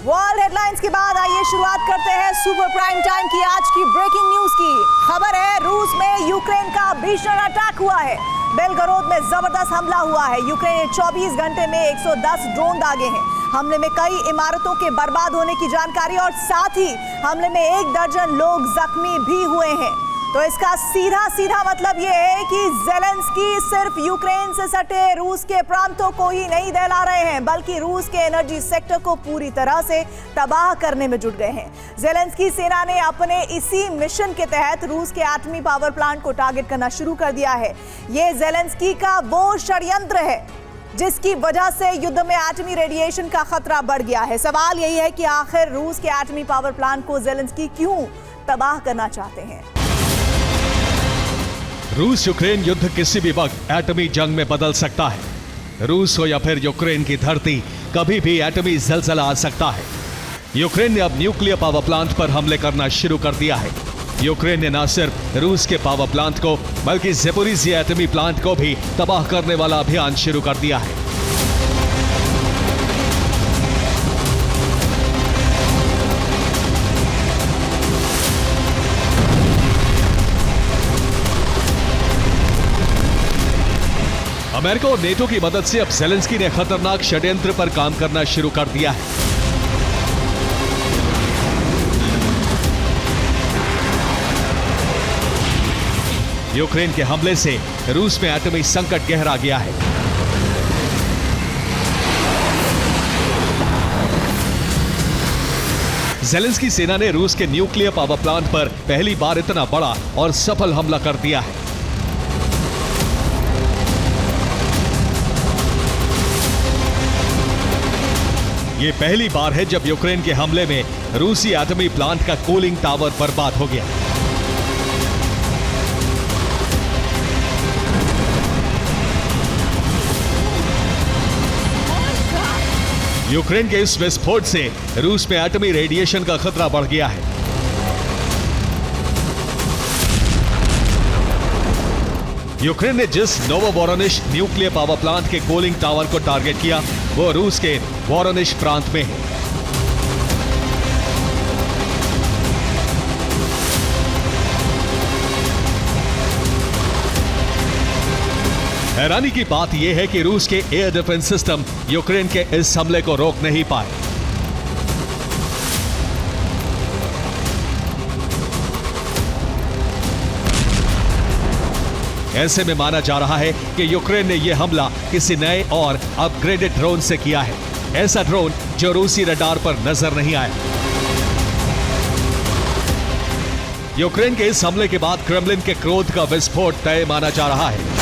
World headlines के बाद आइए शुरुआत करते हैं सुपर प्राइम टाइम की आज की ब्रेकिंग न्यूज की। खबर है रूस में यूक्रेन का भीषण अटैक हुआ है। बेलगरोद में जबरदस्त हमला हुआ है। यूक्रेन ने 24 घंटे में 110 ड्रोन दागे हैं। हमले में कई इमारतों के बर्बाद होने की जानकारी और साथ ही हमले में 1 दर्जन लोग जख्मी भी हुए हैं। तो इसका सीधा मतलब यह है कि ज़ेलेंस्की सिर्फ यूक्रेन से सटे रूस के प्रांतों को ही नहीं दहला रहे हैं, बल्कि रूस के एनर्जी सेक्टर को पूरी तरह से तबाह करने में जुट गए हैं। ज़ेलेंस्की सेना ने अपने इसी मिशन के तहत रूस के एटमी पावर प्लांट को टारगेट करना शुरू कर दिया है। ये ज़ेलेंस्की का वो षड्यंत्र है जिसकी वजह से युद्ध में एटमी रेडिएशन का खतरा बढ़ गया है। सवाल यही है कि आखिर रूस के एटमी पावर प्लांट को ज़ेलेंस्की क्यों तबाह करना चाहते हैं। रूस यूक्रेन युद्ध किसी भी वक्त एटमी जंग में बदल सकता है। रूस हो या फिर यूक्रेन की धरती, कभी भी एटमी ज़लज़ला आ सकता है। यूक्रेन ने अब न्यूक्लियर पावर प्लांट पर हमले करना शुरू कर दिया है। यूक्रेन ने न सिर्फ रूस के पावर प्लांट को बल्कि ज़ेपोरिज़िया एटमी प्लांट को भी तबाह करने वाला अभियान शुरू कर दिया है। अमेरिका और नेटो की मदद से अब ज़ेलेंस्की ने खतरनाक षड्यंत्र पर काम करना शुरू कर दिया है। यूक्रेन के हमले से रूस में एटमी संकट गहरा गया है। ज़ेलेंस्की सेना ने रूस के न्यूक्लियर पावर प्लांट पर पहली बार इतना बड़ा और सफल हमला कर दिया है। ये पहली बार है जब यूक्रेन के हमले में रूसी एटमी प्लांट का कूलिंग टावर बर्बाद हो गया। यूक्रेन के इस विस्फोट से रूस में एटमी रेडिएशन का खतरा बढ़ गया है। यूक्रेन ने जिस नोवोवोरोनिश न्यूक्लियर पावर प्लांट के कूलिंग टावर को टारगेट किया वो रूस के वोरोनिश प्रांत में है। हैरानी की बात यह है कि रूस के एयर डिफेंस सिस्टम यूक्रेन के इस हमले को रोक नहीं पाए। ऐसे में माना जा रहा है कि यूक्रेन ने यह हमला किसी नए और अपग्रेडेड ड्रोन से किया है। ऐसा ड्रोन जो रूसी रडार पर नजर नहीं आया। यूक्रेन के इस हमले के बाद क्रेमलिन के क्रोध का विस्फोट तय माना जा रहा है।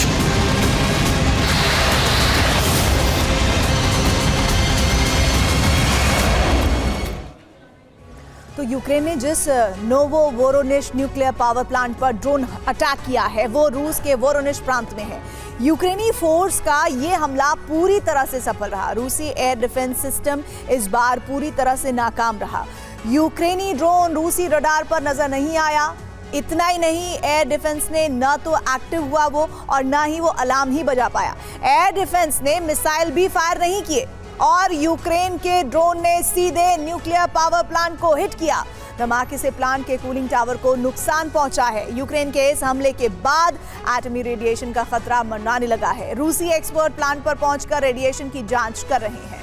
तो यूक्रेन ने जिस नोवोवोरोनिश न्यूक्लियर पावर प्लांट पर ड्रोन अटैक किया है वो रूस के वोरोनिश प्रांत में है। यूक्रेनी फोर्स का ये हमला पूरी तरह से सफल रहा। रूसी एयर डिफेंस सिस्टम इस बार पूरी तरह से नाकाम रहा। यूक्रेनी ड्रोन रूसी रडार पर नजर नहीं आया। इतना ही नहीं, एयर डिफेंस ने न तो एक्टिव हुआ वो और न ही वो अलार्म ही बजा पाया। एयर डिफेंस ने मिसाइल भी फायर नहीं किए और यूक्रेन के ड्रोन ने सीधे न्यूक्लियर पावर प्लांट को हिट किया। धमाके से प्लांट के कूलिंग टावर को नुकसान पहुंचा है। यूक्रेन के इस हमले के बाद एटमी रेडिएशन का खतरा मंडराने लगा है। रूसी एक्सपर्ट प्लांट पर पहुंचकर रेडिएशन की जांच कर रहे हैं।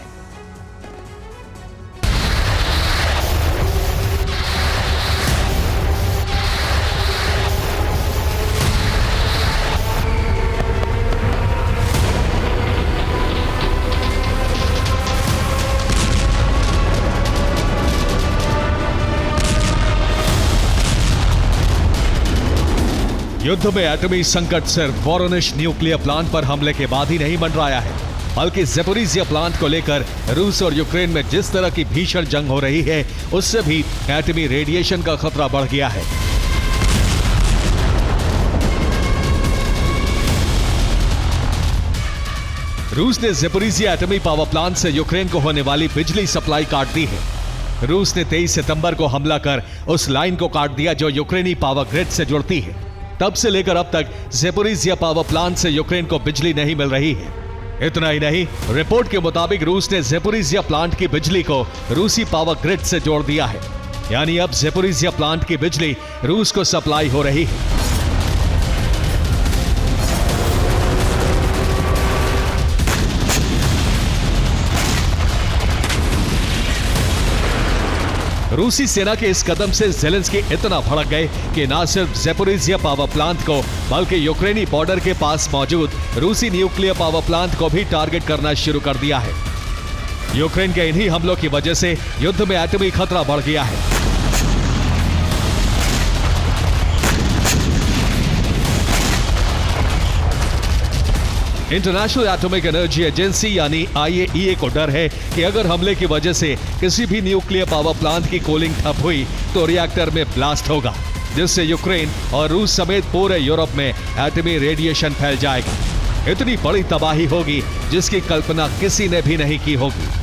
युद्ध में एटमी संकट सिर्फ वोरोनिश न्यूक्लियर प्लांट पर हमले के बाद ही नहीं मंडराया है, बल्कि ज़ेपोरिज़िया प्लांट को लेकर रूस और यूक्रेन में जिस तरह की भीषण जंग हो रही है उससे भी एटमी रेडिएशन का खतरा बढ़ गया है। रूस ने ज़ेपोरिज़िया एटमी पावर प्लांट से यूक्रेन को होने वाली बिजली सप्लाई काट दी है। रूस ने 23 सितंबर को हमला कर उस लाइन को काट दिया जो यूक्रेनी पावर ग्रिड से जुड़ती है। तब से लेकर अब तक ज़ेपोरिज़िया पावर प्लांट से यूक्रेन को बिजली नहीं मिल रही है। इतना ही नहीं, रिपोर्ट के मुताबिक रूस ने ज़ेपोरिज़िया प्लांट की बिजली को रूसी पावर ग्रिड से जोड़ दिया है। यानी अब ज़ेपोरिज़िया प्लांट की बिजली रूस को सप्लाई हो रही है। रूसी सेना के इस कदम से ज़ेलेंस्की इतना भड़क गए कि न सिर्फ ज़ेपोरिज़िया पावर प्लांट को बल्कि यूक्रेनी बॉर्डर के पास मौजूद रूसी न्यूक्लियर पावर प्लांट को भी टारगेट करना शुरू कर दिया है। यूक्रेन के इन्हीं हमलों की वजह से युद्ध में एटमी खतरा बढ़ गया है। इंटरनेशनल एटॉमिक एनर्जी एजेंसी यानी IAEA को डर है कि अगर हमले की वजह से किसी भी न्यूक्लियर पावर प्लांट की कूलिंग ठप हुई तो रिएक्टर में ब्लास्ट होगा, जिससे यूक्रेन और रूस समेत पूरे यूरोप में एटमी रेडिएशन फैल जाएगा। इतनी बड़ी तबाही होगी जिसकी कल्पना किसी ने भी नहीं की होगी।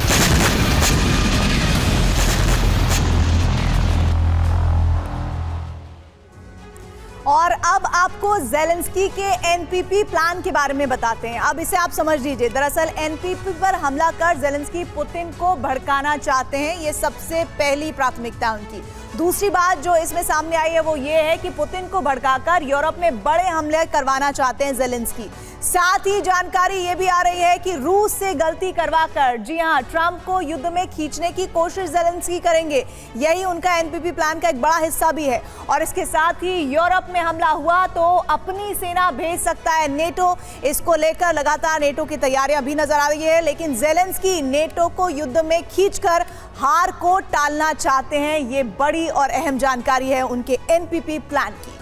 और अब आपको ज़ेलेंस्की के एनपीपी प्लान के बारे में बताते हैं। अब इसे आप समझ लीजिए। दरअसल एनपीपी पर हमला कर ज़ेलेंस्की पुतिन को भड़काना चाहते हैं, ये सबसे पहली प्राथमिकता उनकी। दूसरी बात जो इसमें सामने आई है वो ये है कि पुतिन को भड़काकर यूरोप में बड़े हमले करवाना चाहते हैं ज़ेलेंस्की। साथ ही जानकारी ये भी आ रही है कि रूस से गलती करवाकर, जी हां, ट्रंप को युद्ध में खींचने की कोशिश ज़ेलेंस्की करेंगे। यही उनका एनपीपी प्लान का एक बड़ा हिस्सा भी है। और इसके साथ ही यूरोप में हमला हुआ तो अपनी सेना भेज सकता है नेटो। इसको लेकर लगातार नेटो की तैयारियां भी नजर आ रही है, लेकिन ज़ेलेंस्की नेटो को युद्ध में खींचकर हार को टालना चाहते हैं। ये बड़ी और अहम जानकारी है उनके एनपीपी प्लान की।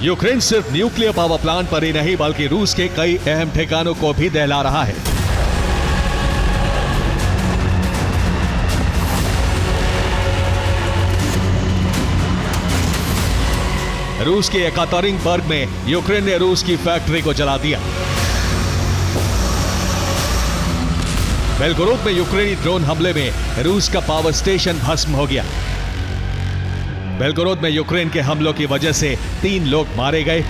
यूक्रेन सिर्फ न्यूक्लियर पावर प्लांट पर ही नहीं बल्कि रूस के कई अहम ठिकानों को भी दहला रहा है। रूस के एकातरिंगबर्ग में यूक्रेन ने रूस की फैक्ट्री को जला दिया। बेलगोरोद में यूक्रेनी ड्रोन हमले में रूस का पावर स्टेशन भस्म हो गया। बेलगोरोद में यूक्रेन के हमलों की वजह से 3 लोग मारे गए।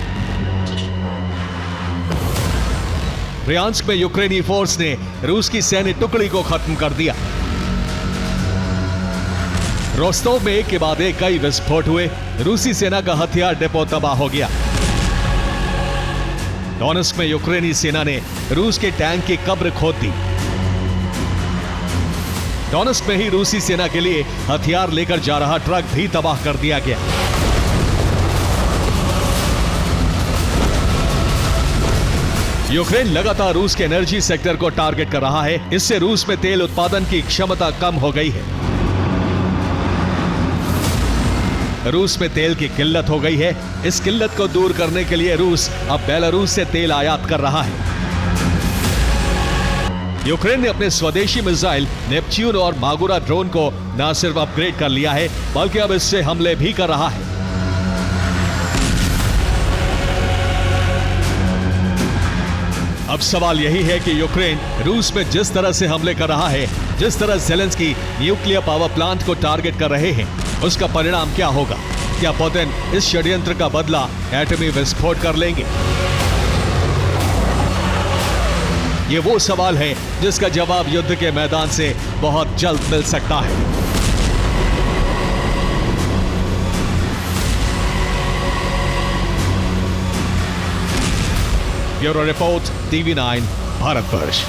ब्रियांस्क में यूक्रेनी फोर्स ने रूस की सैन्य टुकड़ी को खत्म कर दिया। रोस्तोव में एक के बाद एक कई विस्फोट हुए। रूसी सेना का हथियार डिपो तबाह हो गया। डोनेस्क में यूक्रेनी सेना ने रूस के टैंक की कब्र खोद दी। डोनेस्क में ही रूसी सेना के लिए हथियार लेकर जा रहा ट्रक भी तबाह कर दिया गया। यूक्रेन लगातार रूस के एनर्जी सेक्टर को टारगेट कर रहा है। इससे रूस में तेल उत्पादन की क्षमता कम हो गई है। रूस में तेल की किल्लत हो गई है। इस किल्लत को दूर करने के लिए रूस अब बेलारूस से तेल आयात कर रहा है। यूक्रेन ने अपने स्वदेशी मिसाइल नेपच्यून और मागुरा ड्रोन को न सिर्फ अपग्रेड कर लिया है बल्कि अब इससे हमले भी कर रहा है। अब सवाल यही है कि यूक्रेन रूस में जिस तरह से हमले कर रहा है, जिस तरह ज़ेलेंस्की न्यूक्लियर पावर प्लांट को टारगेट कर रहे हैं, उसका परिणाम क्या होगा? क्या पुतिन इस षड्यंत्र का बदला एटमी विस्फोट कर लेंगे? ये वो सवाल है जिसका जवाब युद्ध के मैदान से बहुत जल्द मिल सकता है। Bureau report, TV9 Bharatvarsh.